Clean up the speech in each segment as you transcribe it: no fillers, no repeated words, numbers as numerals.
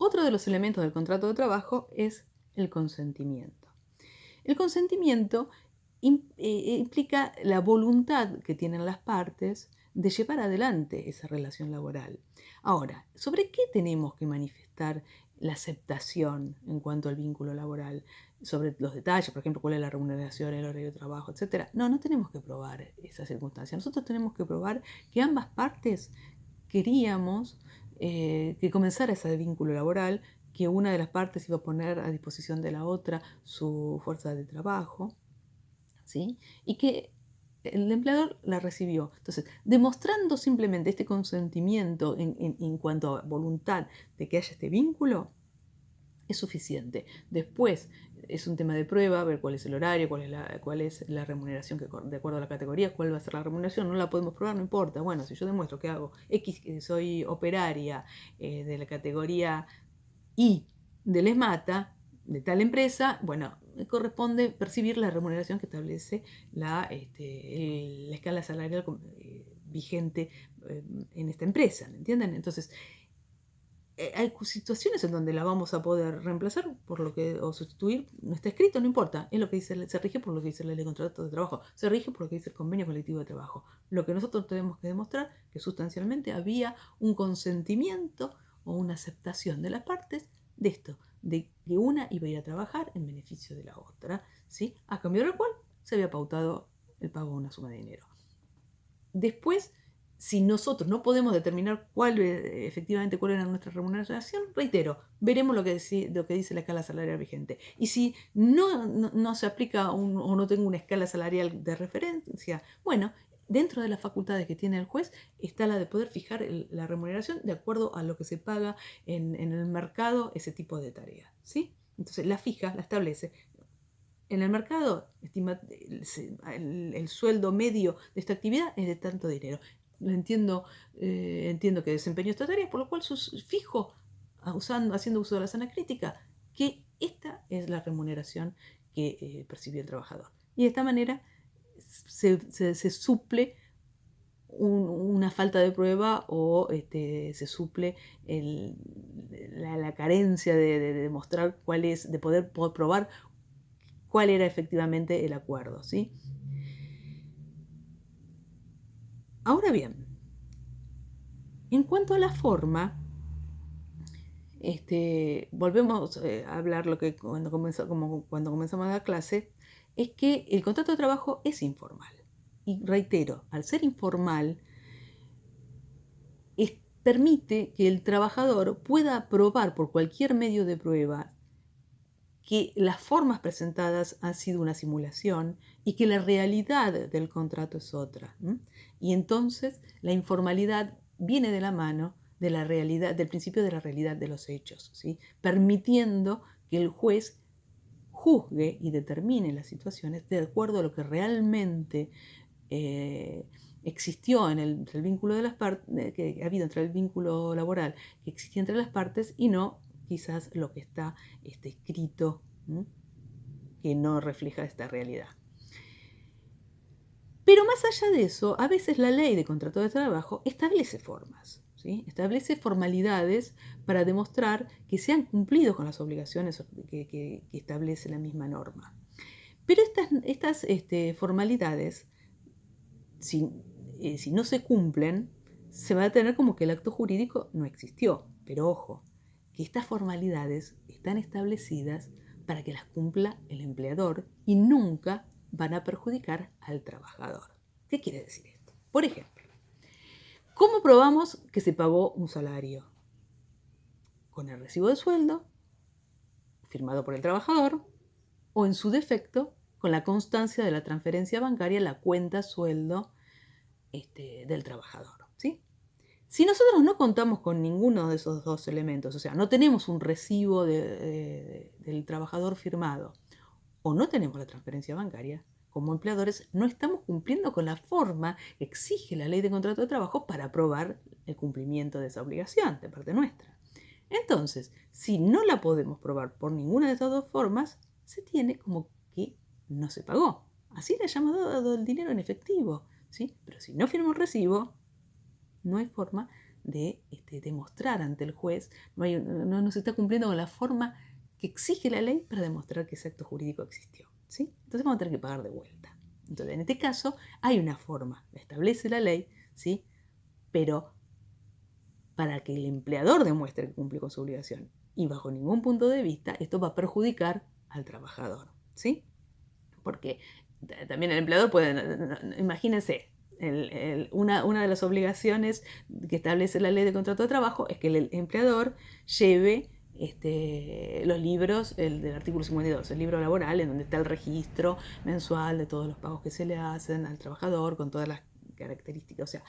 Otro de los elementos del contrato de trabajo es el consentimiento. El consentimiento implica la voluntad que tienen las partes de llevar adelante esa relación laboral. Ahora, ¿sobre qué tenemos que manifestar la aceptación en cuanto al vínculo laboral? Sobre los detalles, por ejemplo, cuál es la remuneración, el horario de trabajo, etc. No tenemos que probar esa circunstancia. Nosotros tenemos que probar que ambas partes queríamos que comenzara ese vínculo laboral, que una de las partes iba a poner a disposición de la otra su fuerza de trabajo, ¿sí? Y que el empleador la recibió. Entonces, demostrando simplemente este consentimiento en cuanto a voluntad de que haya este vínculo, es suficiente. Después es un tema de prueba, ver cuál es el horario, cuál es la remuneración, que de acuerdo a la categoría, cuál va a ser la remuneración. No la podemos probar, no importa. Bueno, si yo demuestro que hago X, que soy operaria de la categoría Y del ESMATA, de tal empresa, bueno, me corresponde percibir la remuneración que establece la escala salarial vigente en esta empresa, ¿me entienden? Entonces, hay situaciones en donde la vamos a poder reemplazar por lo que, o sustituir, no está escrito, no importa, es lo que dice, se rige por lo que dice la ley de contrato de trabajo, se rige por lo que dice el convenio colectivo de trabajo. Lo que nosotros tenemos que demostrar que sustancialmente había un consentimiento o una aceptación de las partes de esto, de que una iba a ir a trabajar en beneficio de la otra, ¿sí? A cambio de lo cual se había pautado el pago de una suma de dinero. Después, si nosotros no podemos determinar efectivamente cuál era nuestra remuneración, reitero, veremos lo que dice la escala salarial vigente. Y si no se aplica o no tengo una escala salarial de referencia, bueno, dentro de las facultades que tiene el juez está la de poder fijar la remuneración de acuerdo a lo que se paga en el mercado ese tipo de tareas, ¿sí? Entonces la fija, la establece. En el mercado, el sueldo medio de esta actividad es de tanto dinero. Entiendo que desempeño esta tarea, por lo cual fijo, haciendo uso de la sana crítica, que esta es la remuneración que percibió el trabajador. Y de esta manera se suple una falta de prueba o se suple la carencia de demostrar cuál es, de poder probar cuál era efectivamente el acuerdo, ¿sí? Ahora bien, en cuanto a la forma, volvemos a hablar lo que cuando comenzamos a dar clase, es que el contrato de trabajo es informal. Y reitero, al ser informal, permite que el trabajador pueda probar por cualquier medio de prueba que las formas presentadas han sido una simulación y que la realidad del contrato es otra. Y entonces la informalidad viene de la mano de la realidad, del principio de la realidad de los hechos, ¿sí? Permitiendo que el juez juzgue y determine las situaciones de acuerdo a lo que realmente existió en el vínculo de las partes, que ha habido entre el vínculo laboral que existía entre las partes y no quizás lo que está escrito, que no refleja esta realidad. Pero más allá de eso, a veces la ley de contrato de trabajo establece formas, ¿sí? Establece formalidades para demostrar que se han cumplido con las obligaciones que establece la misma norma. Pero estas formalidades, si no se cumplen, se va a tener como que el acto jurídico no existió. Pero ojo, que estas formalidades están establecidas para que las cumpla el empleador y nunca van a perjudicar al trabajador. ¿Qué quiere decir esto? Por ejemplo, ¿cómo probamos que se pagó un salario? Con el recibo de sueldo firmado por el trabajador o, en su defecto, con la constancia de la transferencia bancaria a la cuenta sueldo del trabajador, ¿sí? Si nosotros no contamos con ninguno de esos dos elementos, o sea, no tenemos un recibo del trabajador firmado o no tenemos la transferencia bancaria, como empleadores no estamos cumpliendo con la forma que exige la ley de contrato de trabajo para probar el cumplimiento de esa obligación de parte nuestra. Entonces, si no la podemos probar por ninguna de estas dos formas, se tiene como que no se pagó. Así le hayamos dado el dinero en efectivo, ¿sí? Pero si no firmó el recibo, no hay forma de demostrar ante el juez, no se está cumpliendo con la forma que exige la ley para demostrar que ese acto jurídico existió, ¿sí? Entonces vamos a tener que pagar de vuelta. Entonces, en este caso, hay una forma, la establece la ley, ¿sí? Pero para que el empleador demuestre que cumple con su obligación. Y bajo ningún punto de vista esto va a perjudicar al trabajador, ¿sí? Porque también el empleador puede, imagínense, una de las obligaciones que establece la ley de contrato de trabajo es que el empleador lleve los libros, el del artículo 52, el libro laboral, en donde está el registro mensual de todos los pagos que se le hacen al trabajador, con todas las características, o sea,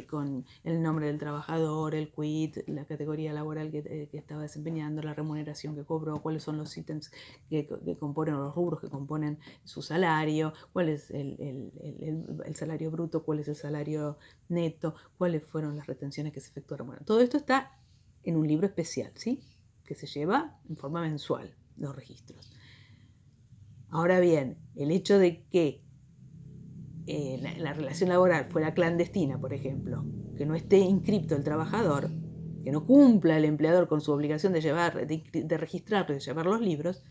con el nombre del trabajador, el quit, la categoría laboral que estaba desempeñando, la remuneración que cobró, cuáles son los ítems que componen, los rubros que componen su salario, cuál es el salario bruto, cuál es el salario neto, cuáles fueron las retenciones que se efectuaron. Bueno, todo esto está en un libro especial, ¿sí? Que se lleva en forma mensual, los registros. Ahora bien, el hecho de que la relación laboral fuera clandestina, por ejemplo, que no esté inscripto el trabajador, que no cumpla el empleador con su obligación de registrarlo y de llevar los libros,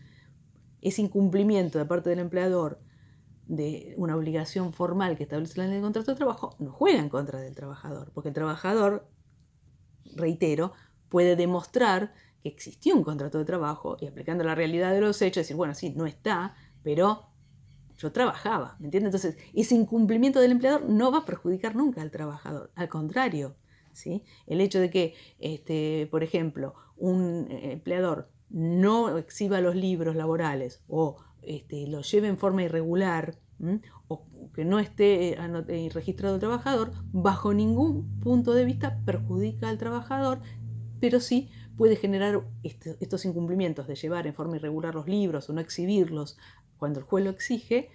ese incumplimiento de parte del empleador de una obligación formal que establece la ley de contrato de trabajo no juega en contra del trabajador, porque el trabajador, reitero, puede demostrar que existió un contrato de trabajo y aplicando la realidad de los hechos decir, bueno, sí, no está, pero yo trabajaba, ¿me entiendes? Entonces, ese incumplimiento del empleador no va a perjudicar nunca al trabajador, al contrario, ¿sí? El hecho de que, por ejemplo, un empleador no exhiba los libros laborales o los lleve en forma irregular, o que no esté registrado el trabajador, bajo ningún punto de vista perjudica al trabajador, pero sí puede generar estos incumplimientos de llevar en forma irregular los libros o no exhibirlos cuando el juez lo exige,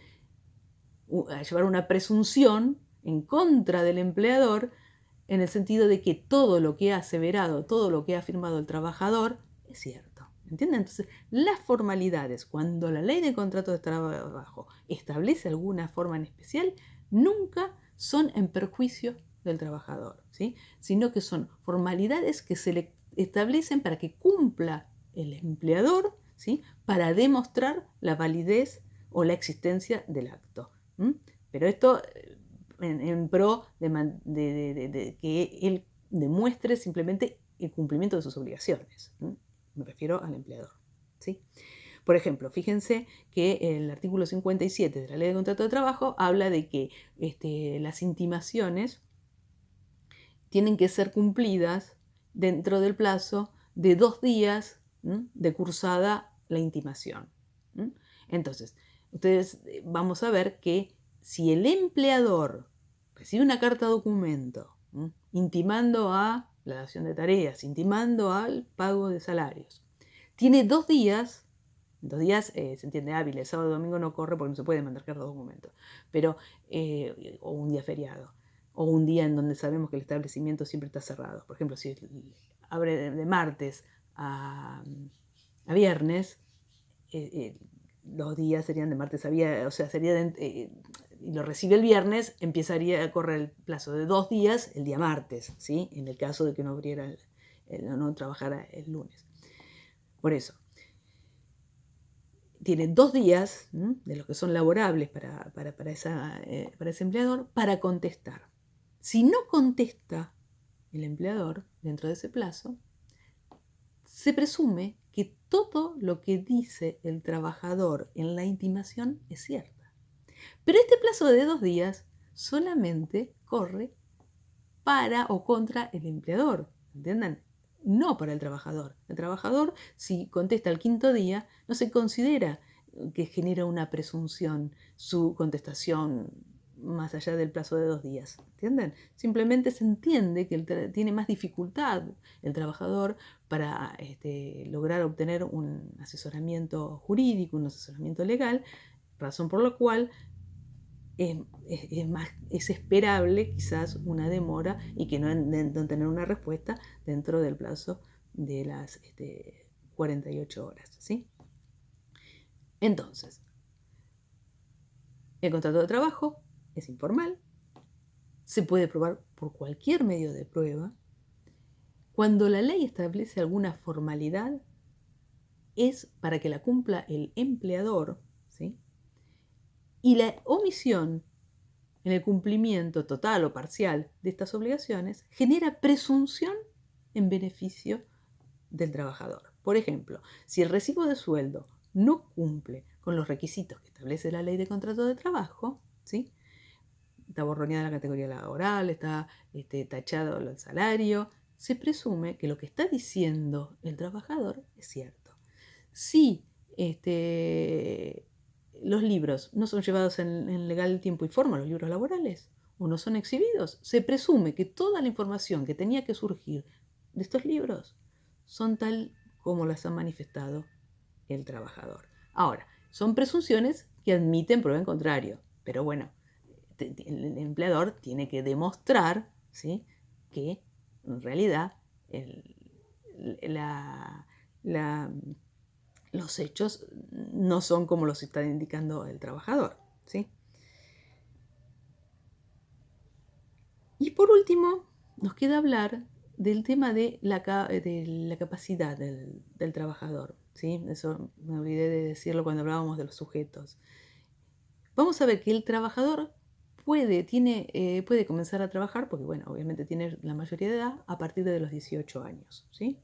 a llevar una presunción en contra del empleador en el sentido de que todo lo que ha aseverado, todo lo que ha afirmado el trabajador es cierto. ¿Entienden? Entonces, las formalidades, cuando la ley de contrato de trabajo establece alguna forma en especial, nunca son en perjuicio del trabajador, ¿sí? Sino que son formalidades que se le establecen para que cumpla el empleador, ¿sí? Para demostrar la validez o la existencia del acto. Pero esto en pro de que él demuestre simplemente el cumplimiento de sus obligaciones. Me refiero al empleador, ¿sí? Por ejemplo, fíjense que el artículo 57 de la Ley de Contrato de Trabajo habla de que las intimaciones tienen que ser cumplidas dentro del plazo de 2 días de cursada la intimación. Entonces, vamos a ver que si el empleador recibe una carta documento intimando a la dación de tareas, intimando al pago de salarios, tiene 2 días, 2 días se entiende hábil, el sábado y domingo no corre porque no se puede mandar carta documento, pero, o un día feriado, o un día en donde sabemos que el establecimiento siempre está cerrado. Por ejemplo, si abre de martes a viernes, los días serían de martes a viernes, o sea, y lo recibe el viernes, empezaría a correr el plazo de 2 días el día martes, ¿sí? En el caso de que no abriera, no trabajara el lunes. Por eso, tiene 2 días de los que son laborables para ese empleador para contestar. Si no contesta el empleador dentro de ese plazo, se presume que todo lo que dice el trabajador en la intimación es cierto. Pero este plazo de 2 días solamente corre para o contra el empleador, ¿entienden? No para el trabajador. El trabajador, si contesta el 5.º día, no se considera que genera una presunción su contestación más allá del plazo de 2 días, ¿entienden? Simplemente se entiende que tiene más dificultad el trabajador para lograr obtener un asesoramiento jurídico, un asesoramiento legal, razón por la cual es esperable quizás una demora y que no tener una respuesta dentro del plazo de las 48 horas, ¿sí? Entonces, el contrato de trabajo es informal, se puede probar por cualquier medio de prueba Cuando la ley establece alguna formalidad, es para que la cumpla el empleador, ¿sí? Y la omisión en el cumplimiento total o parcial de estas obligaciones genera presunción en beneficio del trabajador. Por ejemplo, si el recibo de sueldo no cumple con los requisitos que establece la ley de contrato de trabajo, ¿sí? Está borroneada la categoría laboral, está tachado el salario, se presume que lo que está diciendo el trabajador es cierto. Si los libros no son llevados en legal tiempo y forma, los libros laborales, o no son exhibidos, se presume que toda la información que tenía que surgir de estos libros son tal como las ha manifestado el trabajador. Ahora, son presunciones que admiten prueba en contrario, pero bueno, el empleador tiene que demostrar, ¿sí?, que en realidad los hechos no son como los está indicando el trabajador, ¿sí? Y por último, nos queda hablar del tema de la capacidad del trabajador, ¿sí? Eso me olvidé de decirlo cuando hablábamos de los sujetos. Vamos a ver que el trabajador puede comenzar a trabajar, porque bueno, obviamente tiene la mayoría de edad a partir de los 18 años, ¿sí?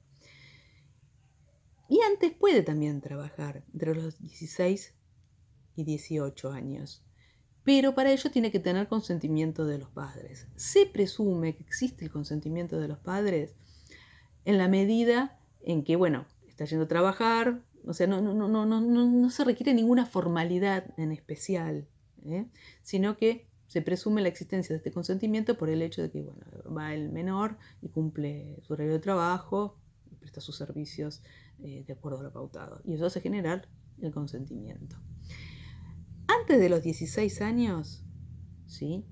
Y antes puede también trabajar entre los 16 y 18 años, pero para ello tiene que tener consentimiento de los padres. Se presume que existe el consentimiento de los padres en la medida en que, bueno, está yendo a trabajar, o sea, no se requiere ninguna formalidad en especial, sino que se presume la existencia de este consentimiento por el hecho de que, bueno, va el menor y cumple su horario de trabajo, y presta sus servicios de acuerdo a lo pautado. Y eso hace generar el consentimiento. Antes de los 16 años, ¿sí?,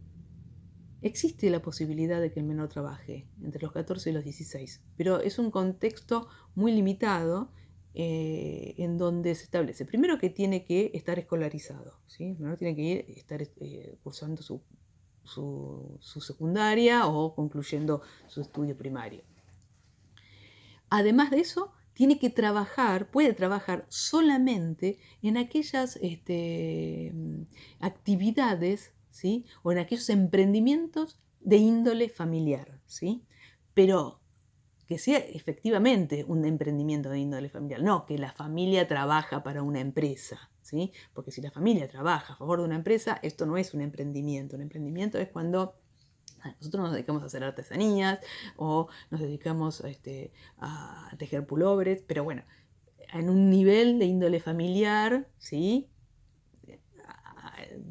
existe la posibilidad de que el menor trabaje entre los 14 y los 16, pero es un contexto muy limitado en donde se establece, primero, que tiene que estar escolarizado, ¿sí? El menor tiene que estar cursando su secundaria o concluyendo su estudio primario. Además de eso, puede trabajar solamente en aquellas actividades, ¿sí?, o en aquellos emprendimientos de índole familiar, ¿sí? Pero que sea efectivamente un emprendimiento de índole familiar, no que la familia trabaja para una empresa, ¿sí? Porque si la familia trabaja a favor de una empresa, esto no es un emprendimiento. Un emprendimiento es cuando nosotros nos dedicamos a hacer artesanías o nos dedicamos a tejer pulobres, pero bueno, en un nivel de índole familiar, ¿sí?,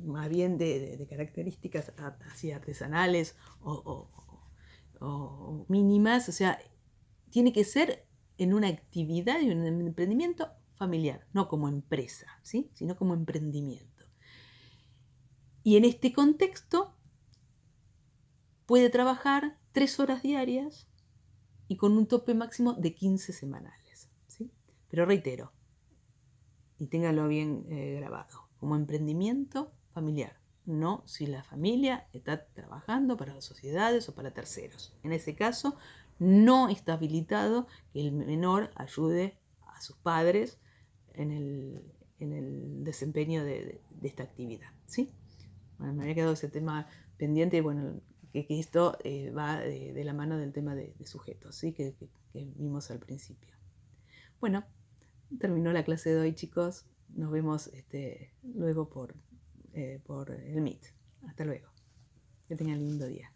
más bien de características así artesanales o mínimas, o sea, tiene que ser en una actividad y un emprendimiento familiar, no como empresa, ¿sí?, sino como emprendimiento. Y en este contexto puede trabajar 3 horas diarias y con un tope máximo de 15 semanales, ¿sí? Pero reitero, y ténganlo bien grabado, como emprendimiento familiar, no si la familia está trabajando para las sociedades o para terceros. En ese caso, no está habilitado que el menor ayude a sus padres en el desempeño de esta actividad, ¿sí? Bueno, me había quedado ese tema pendiente y bueno, que esto va de la mano del tema de sujetos, ¿sí?, que vimos al principio. Bueno, terminó la clase de hoy, chicos. Nos vemos luego por el Meet. Hasta luego. Que tengan un lindo día.